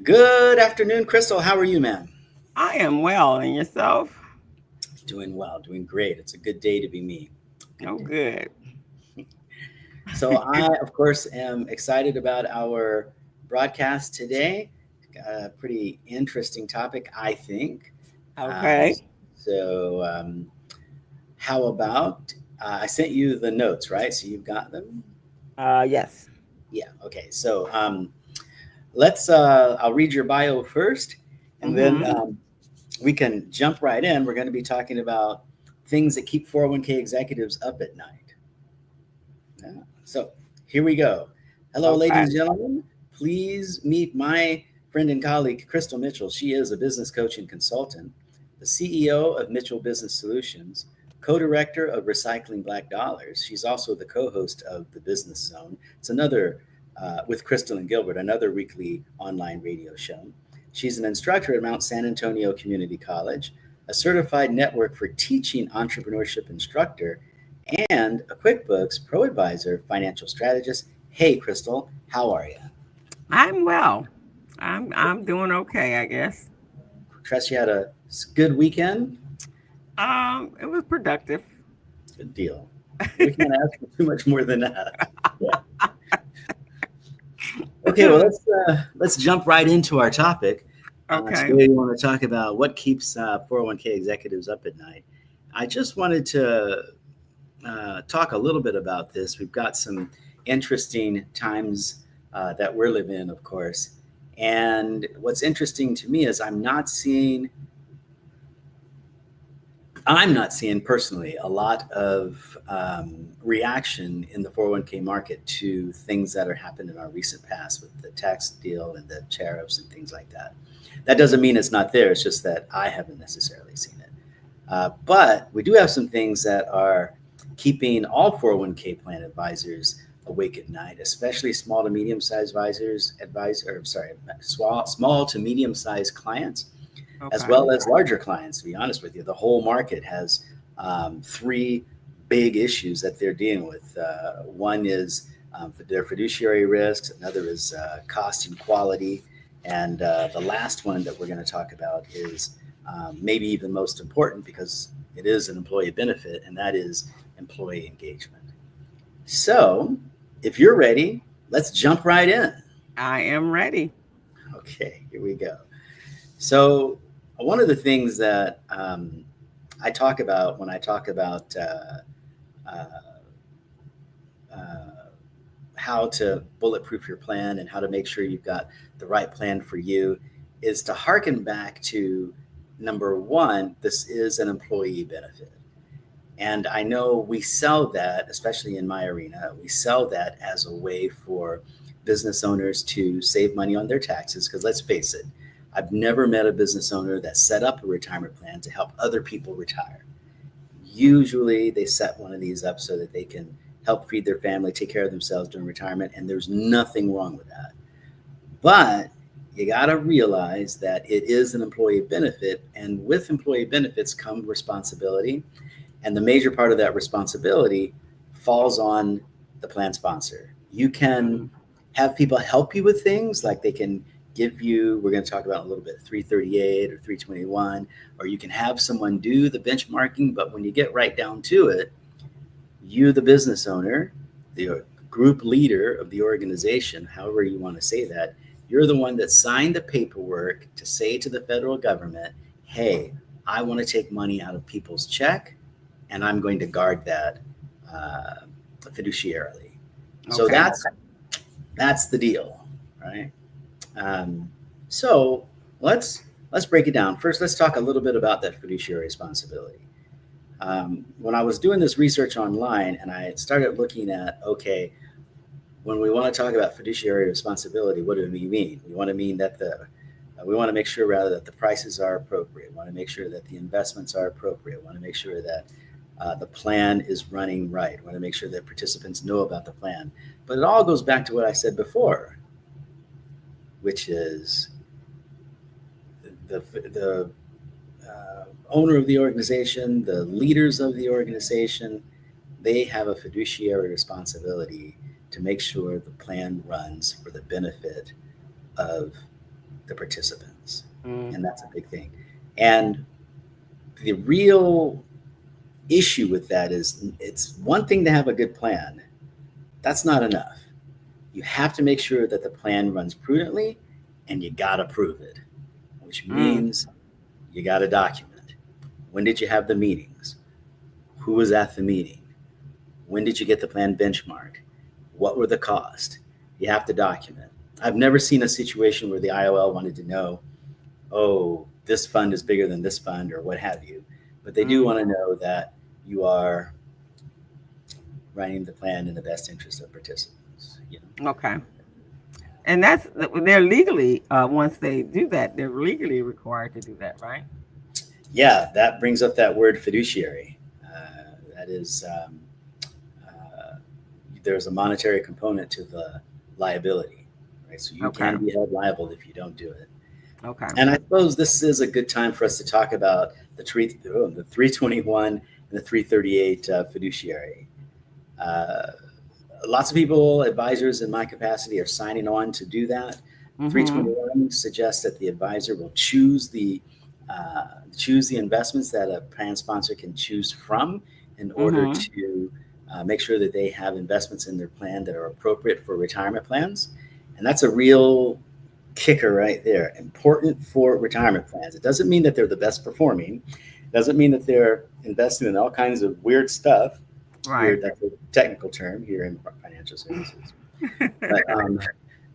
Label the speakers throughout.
Speaker 1: Good afternoon, Crystal. How are you, ma'am?
Speaker 2: I am well, and yourself?
Speaker 1: Doing well, doing great. It's a good day to be me. Good
Speaker 2: Oh,
Speaker 1: day.
Speaker 2: good.
Speaker 1: So, I, of course, am excited about our broadcast today. A pretty interesting topic, I think. Um,
Speaker 2: Okay.
Speaker 1: so, how about I sent you the notes, right? So, you've got them?
Speaker 2: Yes.
Speaker 1: Yeah, okay. So, I'll read your bio first, and then
Speaker 2: Mm-hmm.
Speaker 1: we can jump right in. We're going to be talking about things that keep 401k executives up at night. Yeah. So here we go. Hello, ladies
Speaker 2: Okay.
Speaker 1: and gentlemen. Please meet my friend and colleague, Crystal Mitchell. She is a business coach and consultant, the CEO of Mitchell Business Solutions, co director of Recycling Black Dollars. She's also the co host of The Business Zone. It's another, with Crystal and Gilbert, another weekly online radio show. She's an instructor at Mount San Antonio Community College, a certified network for teaching entrepreneurship instructor, and a QuickBooks Pro Advisor financial strategist. Hey, Crystal, how are you?
Speaker 2: I'm well. I'm doing okay, I guess.
Speaker 1: Trust you had a good weekend.
Speaker 2: It was productive.
Speaker 1: Good deal. We can't ask for too much more than that. Yeah. Okay. Well, let's jump right into our topic.
Speaker 2: Okay.
Speaker 1: Today, we want to talk about what keeps 401k executives up at night. I just wanted to talk a little bit about this. We've got some interesting times that we're living in, of course. And what's interesting to me is I'm not seeing personally a lot of reaction in the 401k market to things that are happened in our recent past with the tax deal and the tariffs and things like that. That doesn't mean it's not there. It's just that I haven't necessarily seen it. But we do have some things that are keeping all 401k plan advisors awake at night, especially small to medium sized small to medium sized clients, as
Speaker 2: Okay.
Speaker 1: well as larger clients. To be honest with you, the whole market has three big issues that they're dealing with. One is their fiduciary risks, another is cost and quality, and the last one that we're going to talk about is maybe even most important because it is an employee benefit, and that is employee engagement. So, if you're ready, let's jump right in.
Speaker 2: I am ready.
Speaker 1: Okay, here we go. So, one of the things that I talk about when I talk about uh, uh, how to bulletproof your plan and how to make sure you've got the right plan for you is to harken back to number one, this is an employee benefit. And I know we sell that, especially in my arena, we sell that as a way for business owners to save money on their taxes. Because let's face it, I've never met a business owner that set up a retirement plan to help other people retire. Usually they set one of these up so that they can help feed their family, take care of themselves during retirement, and there's nothing wrong with that. But you got to realize that it is an employee benefit, and with employee benefits come responsibility, and the major part of that responsibility falls on the plan sponsor. You can
Speaker 2: Mm,
Speaker 1: have people help you with things like they can give you, we're going to talk about a little bit, 338 or 321, or you can have someone do the benchmarking. But when you get right down to it, you, the business owner, the group leader of the organization, however you want to say that, you're the one that signed the paperwork to say to the federal government, hey, I want to take money out of people's check and I'm going to guard that uh, fiduciarily. So
Speaker 2: okay.
Speaker 1: that's the deal, right? Um, so let's break it down. First, let's talk a little bit about that fiduciary responsibility. When I was doing this research online and I started looking at, okay, when we want to talk about fiduciary responsibility, what do we mean? We want to make sure rather that the prices are appropriate. We want to make sure that the investments are appropriate. We want to make sure that the plan is running right. We want to make sure that participants know about the plan. But it all goes back to what I said before, which is the owner of the organization, the leaders of the organization, they have a fiduciary responsibility to make sure the plan runs for the benefit of the participants.
Speaker 2: Mm.
Speaker 1: And that's a big thing. And the real issue with that is it's one thing to have a good plan. That's not enough. You have to make sure that the plan runs prudently and you got to prove it, which
Speaker 2: Mm.
Speaker 1: means you got to document. When did you have the meetings? Who was at the meeting? When did you get the plan benchmarked? What were the costs? You have to document. I've never seen a situation where the IOL wanted to know, oh, this fund is bigger than this fund or what have you. But they do
Speaker 2: Mm.
Speaker 1: want to know that you are running the plan in the best interest of participants.
Speaker 2: Okay. And they're legally once they do that, they're legally required to do that, right?
Speaker 1: Yeah, that brings up that word fiduciary. That is, uh, there's a monetary component to the liability, right? So you
Speaker 2: Okay.
Speaker 1: can be held liable if you don't do it.
Speaker 2: Okay.
Speaker 1: And I suppose this is a good time for us to talk about the 321 and the 338 fiduciary. Uh, Lots of people, advisors in my capacity, are signing on to do that.
Speaker 2: Mhm.
Speaker 1: 321 suggests that the advisor will choose the investments that a plan sponsor can choose from in order
Speaker 2: Mhm.
Speaker 1: to make sure that they have investments in their plan that are appropriate for retirement plans. And that's a real kicker right there. Important for retirement plans. It doesn't mean that they're the best performing. It doesn't mean that they're investing in all kinds of weird stuff.
Speaker 2: Right.
Speaker 1: Weird, that's a technical term here in financial services. But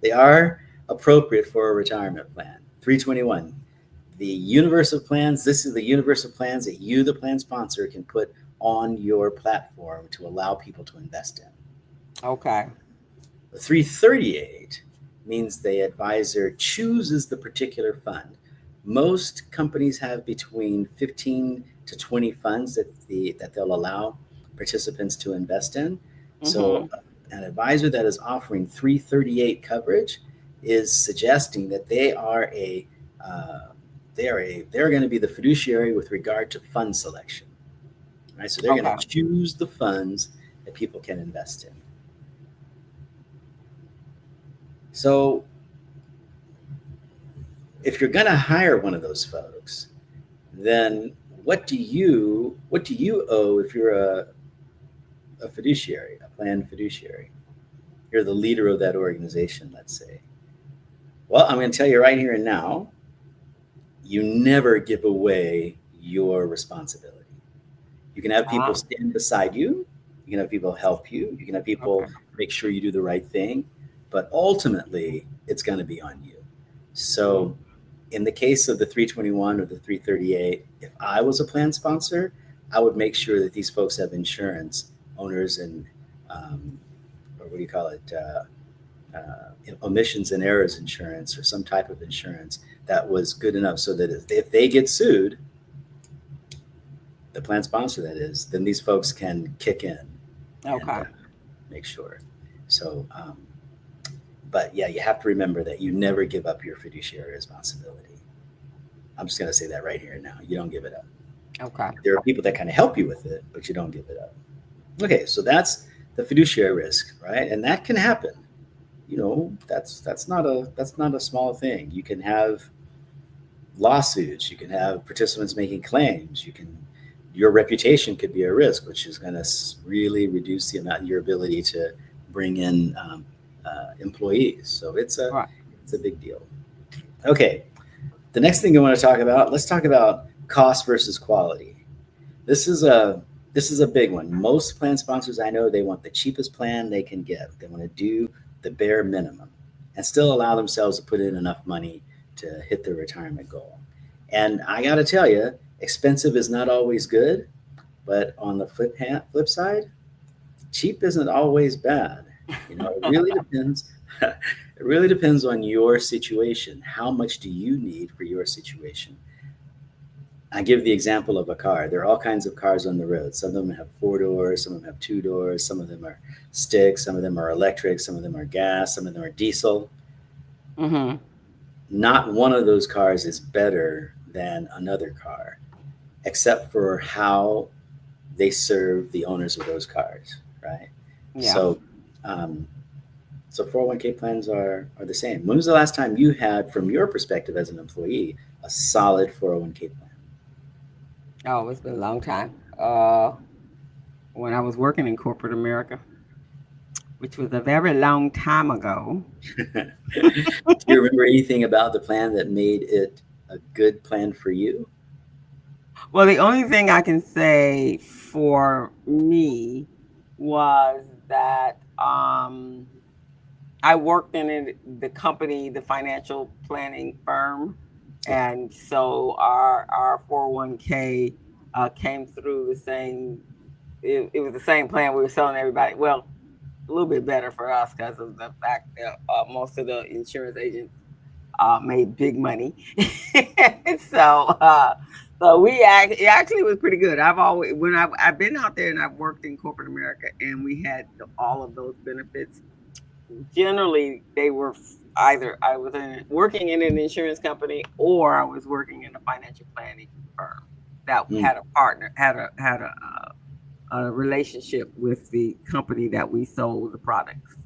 Speaker 1: they are appropriate for a retirement plan. 321, the universe of plans. This is the universe of plans that you, the plan sponsor, can put on your platform to allow people to invest in.
Speaker 2: Okay.
Speaker 1: The 338 means the advisor chooses the particular fund. Most companies have between 15 to 20 funds that they'll allow participants to invest in. So
Speaker 2: Mhm.
Speaker 1: an advisor that is offering 338 coverage is suggesting that uh, they're going to be the fiduciary with regard to fund selection, right? So they're going to
Speaker 2: Okay.
Speaker 1: choose the funds that people can invest in. So if you're going to hire one of those folks, then what do you owe if you're a fiduciary, a planned fiduciary? You're the leader of that organization, let's say. Well, I'm going to tell you right here and now, you never give away your responsibility. You can have people
Speaker 2: Ah.
Speaker 1: stand beside you, you can have people help you, you can have people
Speaker 2: Okay.
Speaker 1: make sure you do the right thing, but ultimately it's going to be on you.
Speaker 2: Mm.
Speaker 1: So in the case of the 321 or the 338, if I was a plan sponsor, I would make sure that these folks have insurance, owners and, or what do you call it, omissions and errors insurance or some type of insurance that was good enough so that if they get sued, the plan sponsor that is, then these folks can kick in and
Speaker 2: Okay.
Speaker 1: make sure. So, but yeah, you have to remember that you never give up your fiduciary responsibility. I'm just going to say that right here and now. You don't give it up.
Speaker 2: Okay.
Speaker 1: There are people that kind of help you with it, but you don't give it up. Okay, so that's the fiduciary risk, right? And that can happen. That's not a small thing. You can have lawsuits. You can have participants making claims. Your reputation could be a risk, which is going to really reduce the amount your ability to bring in employees. So
Speaker 2: Right.
Speaker 1: it's a big deal. Okay, the next thing I want to talk about. Let's talk about cost versus quality. This is a this is a big one. Most plan sponsors I know, they want the cheapest plan they can get. They want to do the bare minimum and still allow themselves to put in enough money to hit their retirement goal. And I got to tell you, expensive is not always good, but on the flip side, cheap isn't always bad. It really depends. It really depends on your situation. How much do you need for your situation? I give the example of a car. There are all kinds of cars on the road. Some of them have four doors, some of them have two doors, some of them are stick, some of them are electric, some of them are gas, some of them are diesel.
Speaker 2: Mhm.
Speaker 1: Not one of those cars is better than another car, except for how they serve the owners of those cars, right?
Speaker 2: Yeah.
Speaker 1: So, um, So 401k plans are the same. When was the last time you had, from your perspective as an employee, a solid 401k plan?
Speaker 2: Oh, it's been a long time. When I was working in corporate America, which was a very long time ago.
Speaker 1: Do you remember anything about the plan that made it a good plan for you?
Speaker 2: Well, the only thing I can say for me was that I worked in the company, the financial planning firm,
Speaker 1: Yeah.
Speaker 2: and so our 401k came through the same. It was the same plan we were selling everybody. Well, a little bit better for us because of the fact that most of the insurance agents made big money. so so it actually was pretty good. I've always when I've been out there and I've worked in corporate America and we had all of those benefits. Generally, they were either I was working in an insurance company or I was working in a financial planning firm that
Speaker 1: Mm,
Speaker 2: had a partner a relationship with the company that we sold the products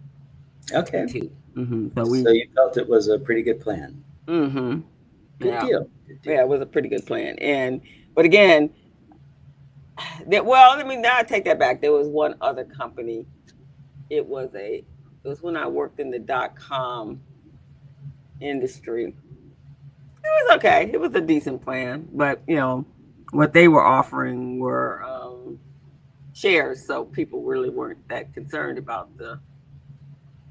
Speaker 1: okay.
Speaker 2: to. So
Speaker 1: So
Speaker 2: we
Speaker 1: you felt it was a pretty good plan.
Speaker 2: hmm
Speaker 1: Good
Speaker 2: yeah.
Speaker 1: deal. Good
Speaker 2: Yeah,
Speaker 1: deal.
Speaker 2: it was a pretty good plan. And but again, well, let me now I take that back. There was one other company. It was a it was when I worked in the .com industry. It was okay. It was a decent plan, but what they were offering were shares, so people really weren't that concerned about the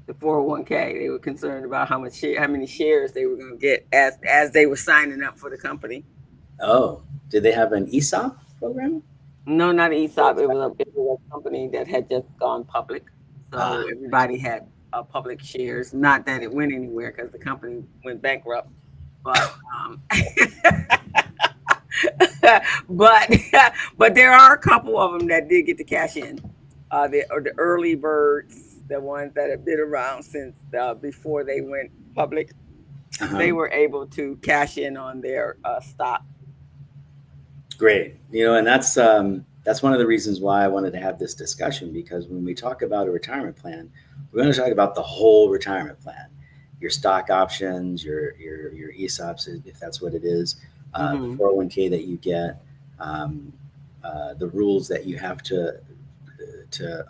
Speaker 2: 401k. They were concerned about how many shares they were going to get as they were signing up for the company.
Speaker 1: Oh, did they have an ESOP program?
Speaker 2: No, not ESOP. It was a company that had just gone public, so
Speaker 1: Ah, gotcha.
Speaker 2: everybody had public shares. Not that it went anywhere because the company went bankrupt, but but but there are a couple of them that did get to cash in. The early birds, the ones that have been around since before they went public,
Speaker 1: Uh-huh.
Speaker 2: they were able to cash in on their stock.
Speaker 1: Great. And that's one of the reasons why I wanted to have this discussion, because when we talk about a retirement plan, we're going to talk about the whole retirement plan, your stock options, your ESOPs, if that's what it is, the
Speaker 2: Hmm
Speaker 1: 401k that you get, um, the rules that you have to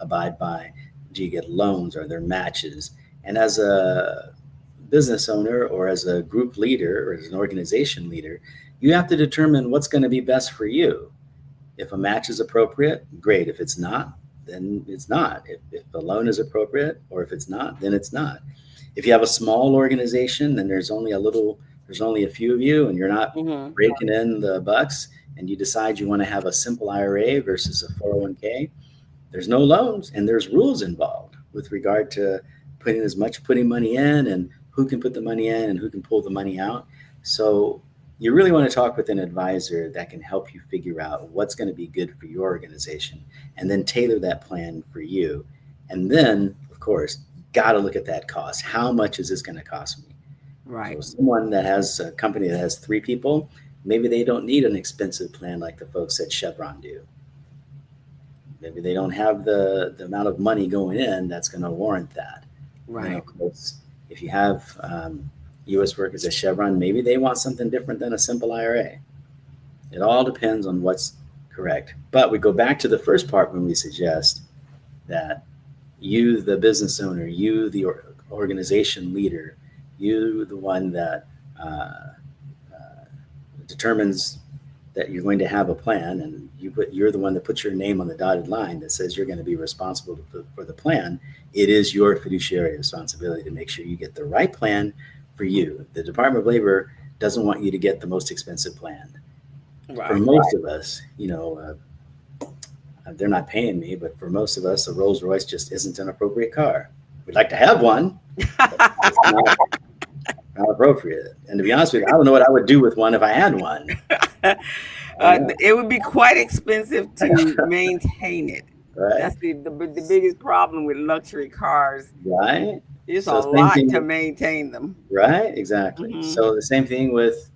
Speaker 1: abide by. Do you get loans? Are there matches? And as a business owner, or as a group leader, or as an organization leader, you have to determine what's going to be best for you. If a match is appropriate, great. If it's not, then it's not. If the loan is appropriate, or if it's not, then it's not. If you have a small organization and there's only a few of you, and you're not
Speaker 2: hmm
Speaker 1: raking in the bucks, and you decide you want to have a simple IRA versus a 401k, there's no loans and there's rules involved with regard to putting money in, and who can put the money in and who can pull the money out. So you really want to talk with an advisor that can help you figure out what's going to be good for your organization, and then tailor that plan for you. And then, of course, got to look at that cost. How much is this going to cost me?
Speaker 2: Right.
Speaker 1: So someone that has a company that has 3 people, maybe they don't need an expensive plan like the folks at Chevron do. Maybe they don't have the amount of money going in that's going to warrant that. And then,
Speaker 2: Right.
Speaker 1: of course, if you have U.S. workers at Chevron, maybe they want something different than a simple IRA. It all depends on what's correct. But we go back to the first part when we suggest that you, the business owner, you, the organization leader, you, the one that determines that you're going to have a plan, and you're the one that puts your name on the dotted line that says you're going to be responsible for the plan. It is your fiduciary responsibility to make sure you get the right plan for you. The Department of Labor doesn't want you to get the most expensive plan. For
Speaker 2: Right.
Speaker 1: most of us, they're not paying me, but for most of us, a Rolls Royce just isn't an appropriate car. We'd like to have one, but it's not appropriate. And to be honest with you, I don't know what I would do with one if I had one. I don't know.
Speaker 2: It would be quite expensive to maintain it.
Speaker 1: Right?
Speaker 2: That's the biggest problem with luxury cars.
Speaker 1: Right?
Speaker 2: It's a
Speaker 1: So same
Speaker 2: lot
Speaker 1: thing
Speaker 2: to
Speaker 1: with,
Speaker 2: maintain them.
Speaker 1: right? Exactly.
Speaker 2: Hmm
Speaker 1: So the same thing with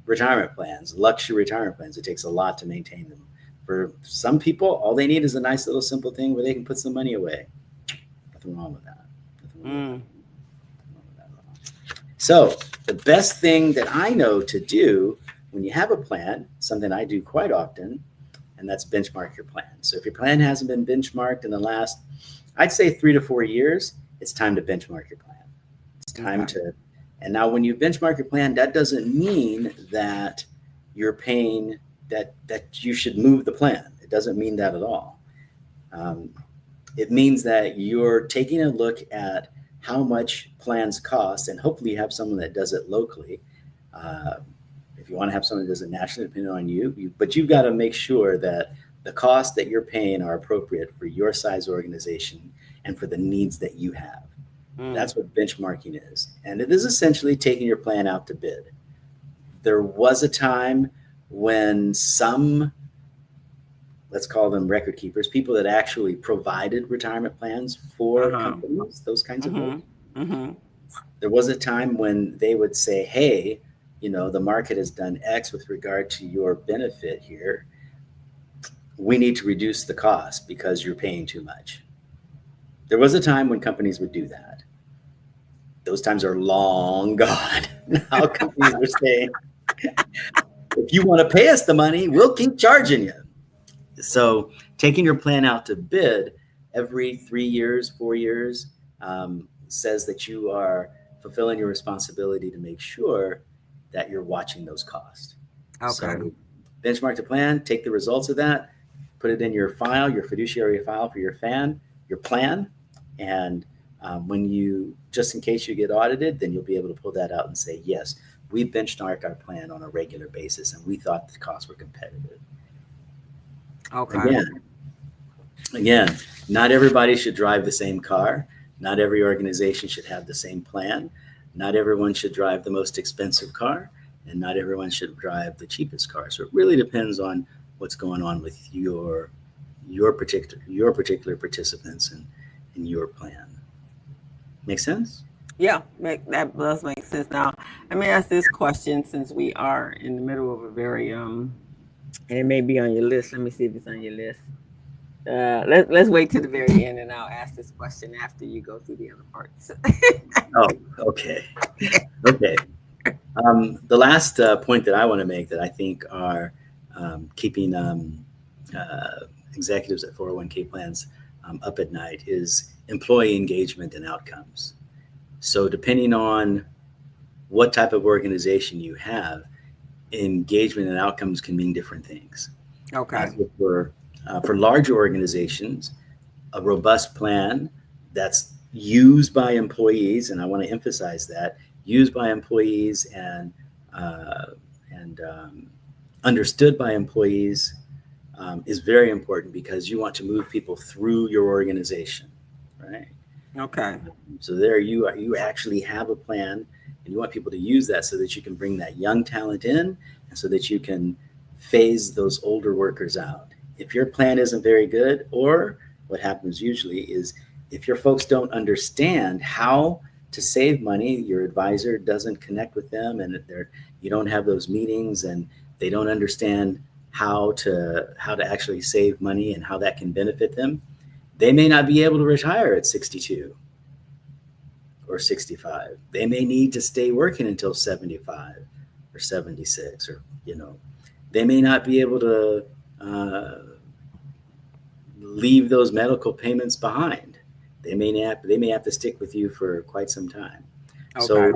Speaker 1: retirement plans, luxury retirement plans. It takes a lot to maintain them. For some people, all they need is a nice little simple thing where they can put some money away. Nothing wrong with that. Nothing
Speaker 2: Mm.
Speaker 1: So, the best thing that I know to do when you have a plan, something I do quite often, and that's benchmark your plan. So, if your plan hasn't been benchmarked in the last, I'd say 3 to 4 years, it's time to benchmark your plan. It's time
Speaker 2: Okay.
Speaker 1: to, and now when you benchmark your plan, that doesn't mean that you're paying that you should move the plan. It doesn't mean that at all. Um, it means that you're taking a look at how much plans cost, and hopefully you have someone that does it locally. Uh, if you want to have someone that does it nationally, depending on but you've got to make sure that the costs that you're paying are appropriate for your size organization and for the needs that you have.
Speaker 2: Mm.
Speaker 1: That's what benchmarking is. And it is essentially taking your plan out to bid. There was a time when some, let's call them record keepers, people that actually provided retirement plans for
Speaker 2: Uh-huh.
Speaker 1: companies, those kinds of folks.
Speaker 2: Mhm. Mhm.
Speaker 1: There was a time when they would say, hey, the market has done X with regard to your benefit here. We need to reduce the cost because you're paying too much. There was a time when companies would do that. Those times are long gone. Now companies are saying, if you want to pay us the money, we'll keep charging you. So taking your plan out to bid every 3 years, 4 years, says that you are fulfilling your responsibility to make sure that you're watching those costs.
Speaker 2: Okay.
Speaker 1: So benchmark the plan, take the results of that, put it in your file, your fiduciary file for your plan, and when you, just in case you get audited, then you'll be able to pull that out and say, yes, we benchmark our plan on a regular basis, and we thought the costs were competitive.
Speaker 2: Okay.
Speaker 1: Again, again, not everybody should drive the same car. Not every organization should have the same plan. Not everyone should drive the most expensive car, and not everyone should drive the cheapest car. So it really depends on what's going on with your particular participants in your plan. Make sense?
Speaker 2: Yeah, that does make sense. Now, let me ask this question since we are in the middle of a very and it may be on your list. Let me see if it's on your list. Let's wait to the very end, and I'll ask this question after you go through the other parts.
Speaker 1: Oh, okay, okay. The last point that I want to make that I think are keeping executives at 401k plans up at night is employee engagement and outcomes. So, depending on what type of organization you have, engagement and outcomes can mean different things.
Speaker 2: Okay.
Speaker 1: So for larger organizations, a robust plan that's used by employees, and I want to emphasize that, used by employees uh, and understood by employees is very important because you want to move people through your organization, right?
Speaker 2: Okay.
Speaker 1: So there you actually have a plan, and you want people to use that so that you can bring that young talent in, and so that you can phase those older workers out. If your plan isn't very good, or what happens usually is if your folks don't understand how to save money, your advisor doesn't connect with them, and you don't have those meetings, and they don't understand how to actually save money and how that can benefit them. They may not be able to retire at 62 or 65. They may need to stay working until 75 or 76, or they may not be able to uh, leave those medical payments behind. They may have to stick with you for quite some time.
Speaker 2: Okay.
Speaker 1: So,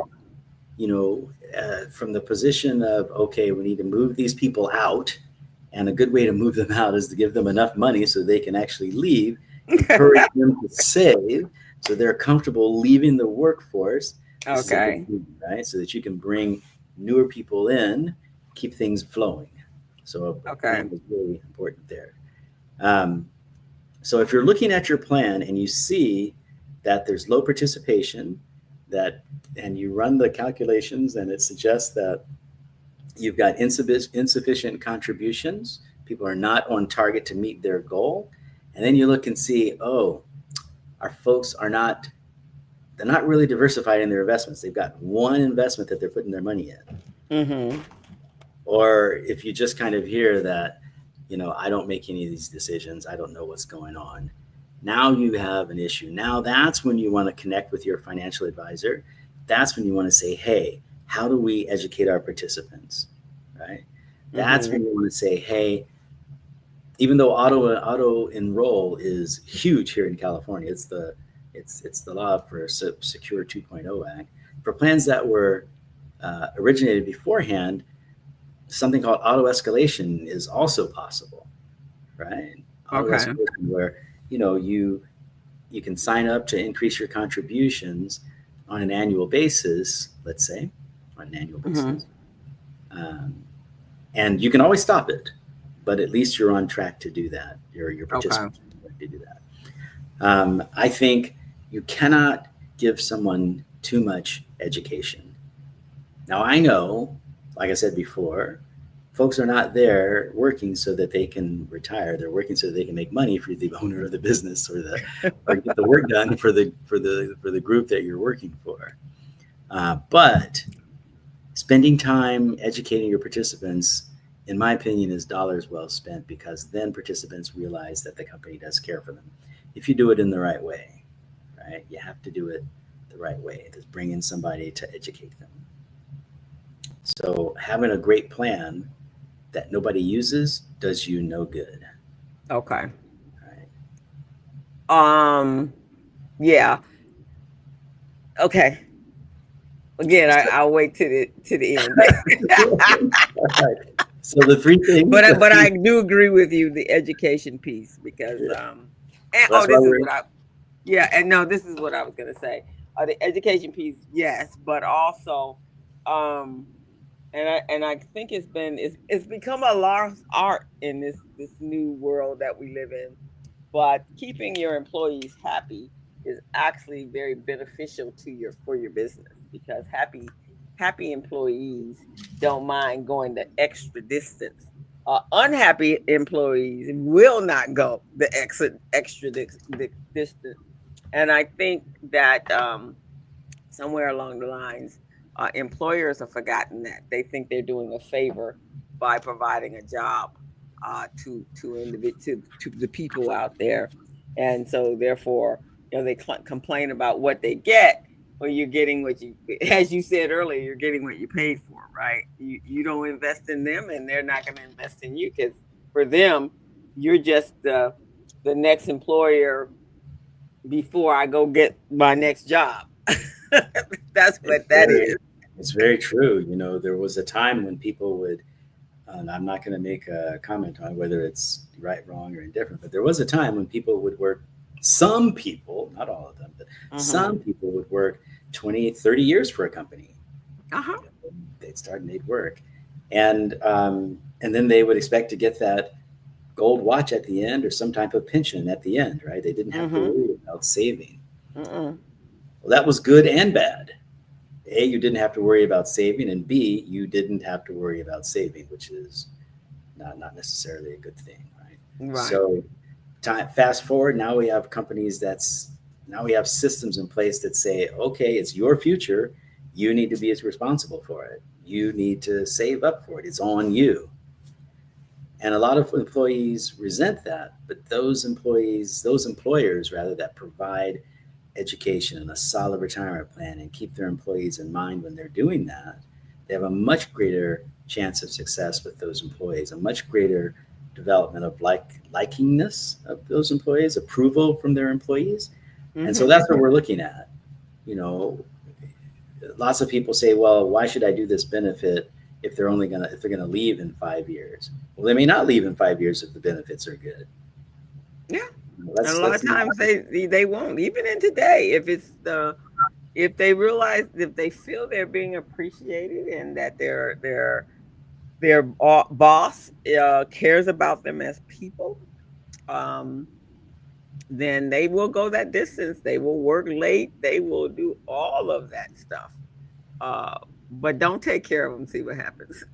Speaker 1: from the position of, okay, we need to move these people out, and a good way to move them out is to give them enough money so they can actually leave, encourage them to save so they're comfortable leaving the workforce. This is a big
Speaker 2: Okay.
Speaker 1: thing, right? So that you can bring newer people in, keep things flowing. So a
Speaker 2: Okay.
Speaker 1: plan is really important there. Um, so if you're looking at your plan and you see that there's low participation, that and you run the calculations and it suggests that you've got insufficient contributions, people are not on target to meet their goal, and then you look and see, oh, our folks they're not really diversified in their investments. They've got one investment that they're putting their money in.
Speaker 2: Mhm.
Speaker 1: Or if you just kind of hear that, I don't make any of these decisions, I don't know what's going on, Now you have an issue. Now that's when you want to connect with your financial advisor. That's when you want to say, hey, how do we educate our participants? Right? That's when
Speaker 2: Mm-hmm.
Speaker 1: you want to say, hey, even though auto enroll is huge here in California, it's the law for Secure 2.0 Act. For plans that were originated beforehand, something called auto escalation is also possible, right? Auto
Speaker 2: Okay.
Speaker 1: escalation where you can sign up to increase your contributions on an annual basis, let's say, on an annual
Speaker 2: Mm-hmm.
Speaker 1: basis, um, and you can always stop it, but at least you're on track to do that. Your
Speaker 2: Okay.
Speaker 1: participants are going to do that. I think you cannot give someone too much education. Now, I know, like I said before, folks are not there working so that they can retire. They're working so that they can make money for the owner of the business or get the work done for the group that you're working for. But spending time educating your participants, in my opinion, is dollars well spent because then participants realize that the company does care for them. If you do it in the right way, right? You have to do it the right way. Just bring in somebody to educate them. So having a great plan that nobody uses does you no good.
Speaker 2: Okay.
Speaker 1: Right?
Speaker 2: Um. Yeah. Okay. Again,
Speaker 1: So,
Speaker 2: I'll wait to the end.
Speaker 1: all right. So the three things.
Speaker 2: But I do agree with you the education piece because
Speaker 1: Yeah.
Speaker 2: and
Speaker 1: So
Speaker 2: oh
Speaker 1: that's why
Speaker 2: this is
Speaker 1: we're.
Speaker 2: what I yeah and no this is what I was gonna say the education piece yes but also um and I think it's become a lost art in this new world that we live in. But keeping your employees happy is actually very beneficial to your for your business because happy employees don't mind going the extra distance. Unhappy employees will not go the distance. And I think that somewhere along the lines, employers have forgotten that. They think they're doing a favor by providing a job to the people out there, and so therefore, they complain about what they get. Well, you're getting what you, as you said earlier, you're getting what you paid for, right? You don't invest in them, and they're not going to invest in you because for them, you're just the next employer before I go get my next job. That's
Speaker 1: It's
Speaker 2: what that
Speaker 1: very,
Speaker 2: is.
Speaker 1: it's very true. There was a time when people would, and I'm not going to make a comment on whether it's right, wrong, or indifferent, but there was a time when people would work. Some people, not all of them, but
Speaker 2: Mm-hmm.
Speaker 1: some people would work 20, 30 years for a company.
Speaker 2: Uh-huh.
Speaker 1: They'd start and they'd work, and then they would expect to get that gold watch at the end or some type of pension at the end, right? They didn't have to
Speaker 2: Mm-hmm.
Speaker 1: worry about saving.
Speaker 2: Mm-mm.
Speaker 1: Well, that was good and bad. A, you didn't have to worry about saving, and B, you didn't have to worry about saving, which is not necessarily a good thing, right?
Speaker 2: Right.
Speaker 1: So, fast forward, now we have systems in place that say, okay, it's your future. You need to be as responsible for it. You need to save up for it. It's on you. And a lot of employees resent that, but those employers rather, that provide education and a solid retirement plan and keep their employees in mind when they're doing that, they have a much greater chance of success with those employees, a much greater development of likingness of those employees, approval from their employees. And so
Speaker 2: Mm-hmm.
Speaker 1: that's what we're looking at. You know, Lots of people say, well, why should I do this benefit if they're gonna leave in 5 years? Well, they may not leave in 5 years if the benefits are good.
Speaker 2: Yeah. And a
Speaker 1: Let's
Speaker 2: lot of
Speaker 1: let's not.
Speaker 2: times they won't. Even in today, if they realize if they feel they're being appreciated and that their boss cares about them as people, um, then they will go that distance. They will work late. They will do all of that stuff. Uh, but don't take care of them. See what happens.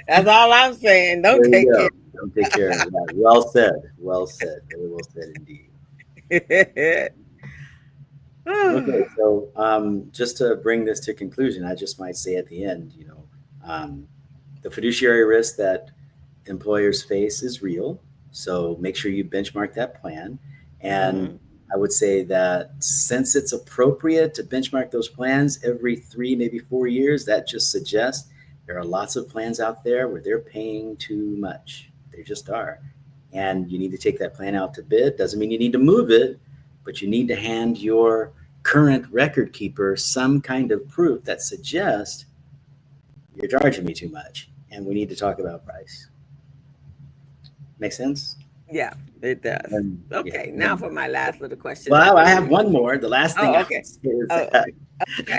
Speaker 2: That's all I'm saying. Don't
Speaker 1: There you
Speaker 2: take care.
Speaker 1: go. Don't take care of that. Well said. Well said. Very well said indeed. Okay, so just to bring this to conclusion, I just might say at the end, the fiduciary risk that employers face is real. So make sure you benchmark that plan. And
Speaker 2: Mm-hmm.
Speaker 1: I would say that since it's appropriate to benchmark those plans every 3, maybe 4 years, that just suggests there are lots of plans out there where they're paying too much. They just are. And you need to take that plan out to bid. Doesn't mean you need to move it, but you need to hand your current record keeper some kind of proof that suggests you're charging me too much and we need to talk about price. Make sense?
Speaker 2: Yeah, it does.
Speaker 1: Yeah.
Speaker 2: Okay, now for my last little question
Speaker 1: Well,
Speaker 2: for
Speaker 1: I have
Speaker 2: you.
Speaker 1: one more. The last thing
Speaker 2: Oh,
Speaker 1: I
Speaker 2: okay.
Speaker 1: would say is
Speaker 2: Oh,
Speaker 1: that,
Speaker 2: okay.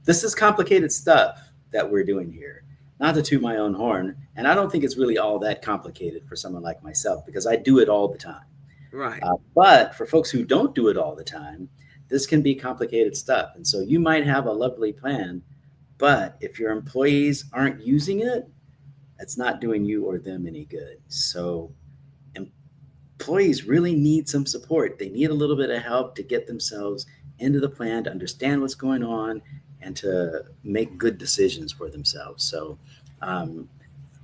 Speaker 1: this is complicated stuff that we're doing here. Not to toot my own horn, and I don't think it's really all that complicated for someone like myself because I do it all the time.
Speaker 2: Right.
Speaker 1: But for folks who don't do it all the time, this can be complicated stuff. And so you might have a lovely plan, but if your employees aren't using it, it's not doing you or them any good. So employees really need some support. They need a little bit of help to get themselves into the plan, to understand what's going on, and to make good decisions for themselves. So, um,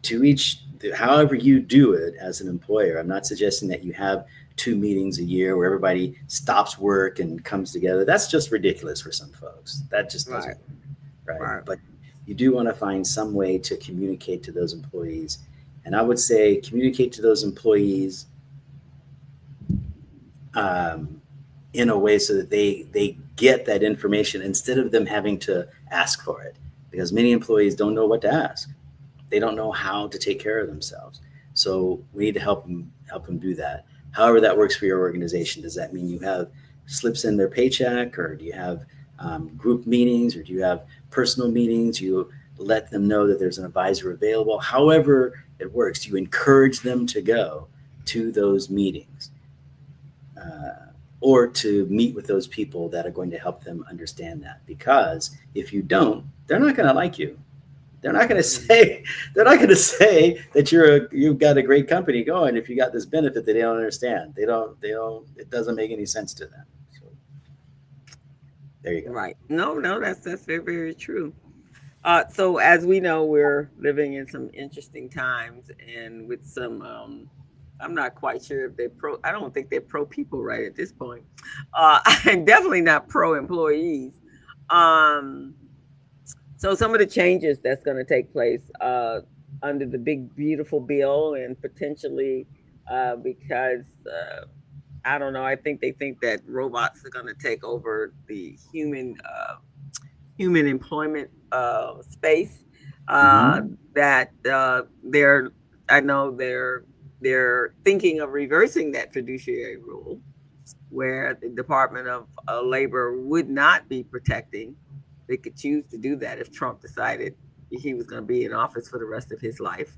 Speaker 1: to each, however you do it as an employer, I'm not suggesting that you have 2 meetings a year where everybody stops work and comes together. That's just ridiculous for some folks. That just doesn't
Speaker 2: Right.
Speaker 1: work, right?
Speaker 2: Right.
Speaker 1: But you do want to find some way to communicate to those employees. And I would say communicate to those employees um, in a way so that they get that information instead of them having to ask for it, because many employees don't know what to ask. They don't know how to take care of themselves. So we need to help them do that. However, that works for your organization. Does that mean you have slips in their paycheck, or do you have group meetings, or do you have personal meetings? You let them know that there's an advisor available. However, it works. You encourage them to go to those meetings, or to meet with those people that are going to help them understand that. Because if you don't, they're not going to like you. They're not going to
Speaker 2: Mm.
Speaker 1: say they're not going to say that you've got a great company going if you got this benefit that they don't understand. They don't. It doesn't make any sense to them. So there you go.
Speaker 2: Right. No, no, that's very, very true. So as we know, we're living in some interesting times, and with some, I'm not quite sure if they're pro. I don't think they're pro people right at this point. I'm definitely not pro employees. Um, so some of the changes that's going to take place under the big beautiful bill, and potentially because I don't know, I think they think that robots are going to take over the human employment space. Uh,
Speaker 1: Hmm.
Speaker 2: that they're, I know they're thinking of reversing that fiduciary rule, where the Department of Labor would not be protecting. They could choose to do that if Trump decided he was going to be in office for the rest of his life.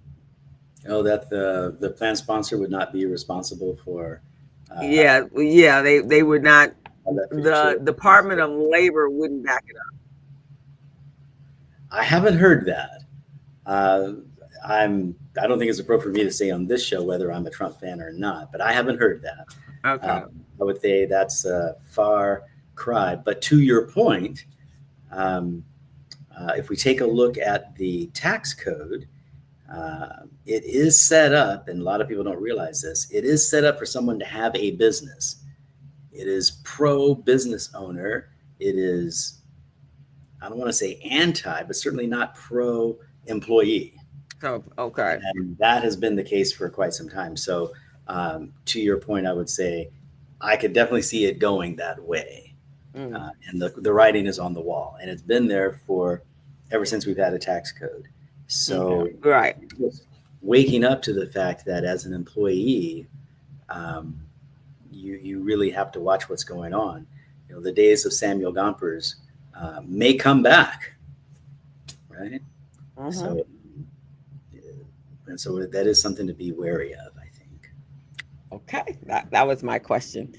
Speaker 1: Oh, that the plan sponsor would not be responsible for
Speaker 2: Yeah, yeah, they would not.
Speaker 1: all that
Speaker 2: The
Speaker 1: fiduciary
Speaker 2: Department of
Speaker 1: responsibility.
Speaker 2: Labor wouldn't back it
Speaker 1: I haven't heard that. Uh, I don't think it's appropriate for me to say on this show whether I'm a Trump fan or not, but I haven't heard that.
Speaker 2: up.
Speaker 1: Um,
Speaker 2: Okay.
Speaker 1: I would say that's a far cry. But to your point, um, if we take a look at the tax code, it is set up, and a lot of people don't realize this. It is set up for someone to have a business. It is pro business owner. It is, I don't want to say anti, but certainly not pro employee.
Speaker 2: So okay.
Speaker 1: And that has been the case for quite some time. So, to your point, I would say I could definitely see it going that way.
Speaker 2: Mm,
Speaker 1: And the writing is on the wall, and it's been there for ever since we've had a tax code.
Speaker 2: okay.
Speaker 1: So,
Speaker 2: Right.
Speaker 1: just waking up to the fact that as an employee, um, you really have to watch what's going on. The days of Samuel Gompers may come back, right?
Speaker 2: Mm-hmm.
Speaker 1: So, and so that is something to be wary of, I think.
Speaker 2: Okay. That was my question.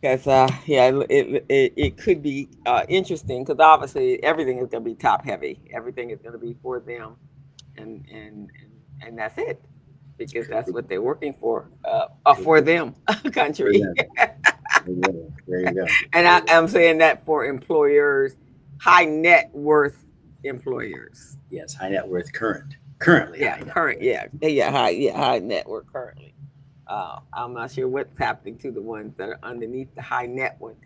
Speaker 2: Because yeah, it could be interesting because obviously everything is going to be top heavy. Everything is going to be for them, and that's it, because that's what they're working for, for them,
Speaker 1: For
Speaker 2: country.
Speaker 1: them. There you go. There you go.
Speaker 2: And I'm saying that for employers, high net worth employers.
Speaker 1: Yes, high net worth current. Currently
Speaker 2: Yeah,
Speaker 1: high net
Speaker 2: current.
Speaker 1: worth.
Speaker 2: High net worth currently. I'm not sure what's happening to the ones that are underneath the high net one.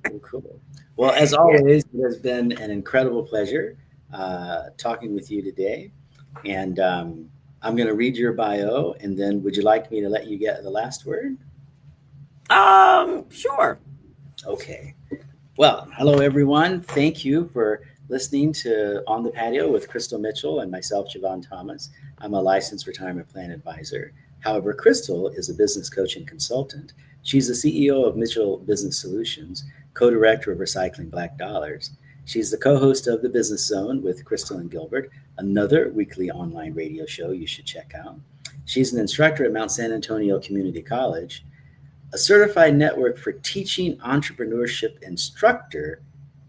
Speaker 1: Cool, cool. Well, as
Speaker 2: Yeah.
Speaker 1: always, it has been an incredible pleasure talking with you today. And I'm going to read your bio, and then would you like me to let you get the last word?
Speaker 2: Sure.
Speaker 1: Okay. Well, hello, everyone. Thank you for listening to On the Patio with Crystal Mitchell and myself, Jevon Thomas. I'm a licensed retirement plan advisor. However, Crystal is a business coach and consultant. She's the CEO of Mitchell Business Solutions, co director of Recycling Black Dollars. She's the co host of The Business Zone with Crystal and Gilbert, another weekly online radio show you should check out. She's an instructor at Mount San Antonio Community College, a certified network for teaching entrepreneurship instructor,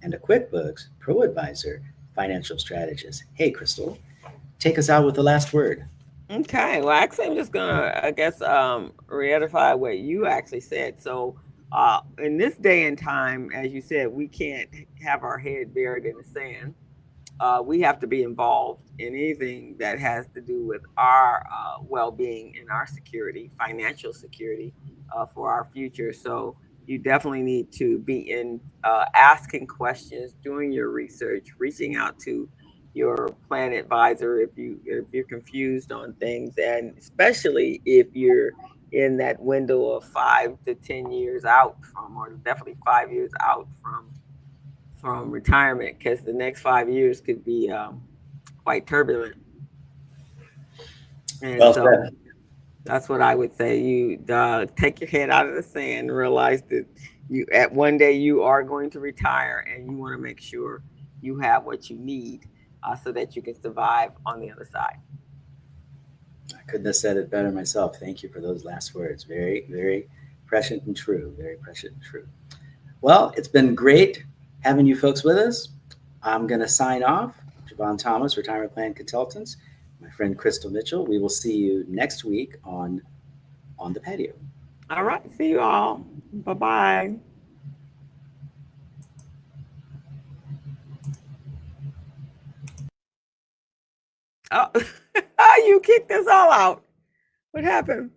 Speaker 1: and a QuickBooks Pro Advisor financial strategist. Hey, Crystal, take us out with the last word.
Speaker 2: Okay. Well, actually, I'm just gonna, I guess, reiterate what you actually said. So, in this day and time, as you said, we can't have our head buried in the sand. We have to be involved in anything that has to do with our well-being and our security, financial security for our future. So you definitely need to be in asking questions, doing your research, reaching out to your plan advisor if you're confused on things, and especially if you're in that window of 5 to 10 years out from, or definitely 5 years out from retirement, because the next 5 years could be quite turbulent. And
Speaker 1: Well
Speaker 2: so
Speaker 1: said.
Speaker 2: that's what I would say. You take your head out of the sand, realize that you at one day you are going to retire, and you want to make sure you have what you need so that you can survive on the other side.
Speaker 1: I couldn't have said it better myself. Thank you for those last words. Very, very prescient and true. Very prescient and true. Well, it's been great having you folks with us. I'm going to sign off. Javon Thomas, Retirement Plan Consultants, my friend Crystal Mitchell. We will see you next week on the Patio.
Speaker 2: All right. See you all. Bye bye. Oh, you kicked us all out. What happened?